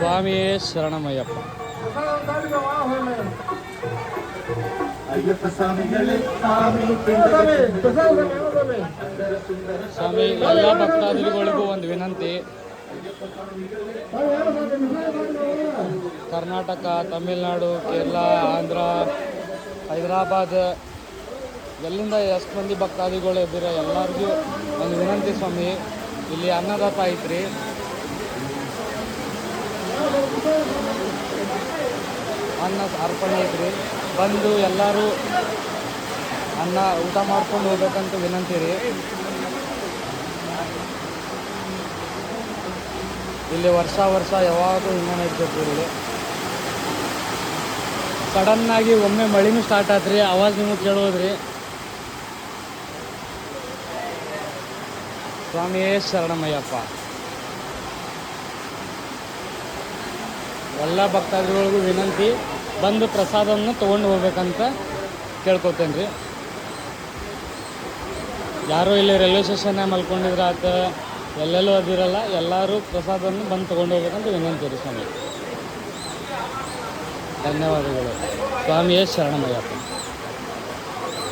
ಸ್ವಾಮಿಯೇ ಶರಣಮಯ್ಯಪ್ಪ. ಸ್ವಾಮಿ, ಎಲ್ಲ ಭಕ್ತಾದಿಗಳಿಗೂ ಒಂದು ವಿನಂತಿ. ಕರ್ನಾಟಕ, ತಮಿಳುನಾಡು, ಕೇರಳ, ಆಂಧ್ರ, ಹೈದರಾಬಾದ್, ಎಲ್ಲಿಂದ ಎಷ್ಟು ಮಂದಿ ಭಕ್ತಾದಿಗಳು ಇದ್ದೀರ ಎಲ್ಲರಿಗೂ ಒಂದು ವಿನಂತಿ ಸ್ವಾಮಿ. ಇಲ್ಲಿ ಅನ್ನದಾತ ಐತ್ರಿ, ಅನ್ನ ಅರ್ಪಣೆ ಐತ್ರಿ. ಬಂದು ಎಲ್ಲರೂ ಅನ್ನ ಊಟ ಮಾಡ್ಕೊಂಡು ಹೋಗ್ಬೇಕಂತ ವಿನಂತಿ ರೀ. ಇಲ್ಲಿ ವರ್ಷ ಯಾವಾಗೂ ಹಿಂಗೆ ನಡೀತೈತಿ. ಇಲ್ಲಿ ಸಡನ್ನಾಗಿ ಒಮ್ಮೆ ಮಳಿನೂ ಸ್ಟಾರ್ಟ್ ಆತ್ರಿ, ಆವಾಜ್ ನಿಮಗೆ ಕೇಳೋದ್ರಿ. ಸ್ವಾಮಿಯೇ ಶರಣಮಯ್ಯಪ್ಪ. ಎಲ್ಲ ಭಕ್ತಾದಿಗಳಿಗೂ ವಿನಂತಿ, ಬಂದು ಪ್ರಸಾದವನ್ನು ತೊಗೊಂಡು ಹೋಗ್ಬೇಕಂತ ಕೇಳ್ಕೊತೇನೆ ರೀ. ಯಾರೂ ಇಲ್ಲಿ ರೈಲ್ವೆ ಸ್ಟೇಷನ್ನೇ ಮಲ್ಕೊಂಡಿದ್ರೆ ಆತ, ಎಲ್ಲೆಲ್ಲೂ ಅದಿರಲ್ಲ, ಎಲ್ಲರೂ ಪ್ರಸಾದವನ್ನು ಬಂದು ತೊಗೊಂಡು ಹೋಗ್ಬೇಕಂತ ವಿನಂತಿ ರೀ ಸ್ವಾಮಿ. ಧನ್ಯವಾದಗಳು. ಸ್ವಾಮಿಯೇ ಶರಣಮಯ್ಯಪ್ಪ.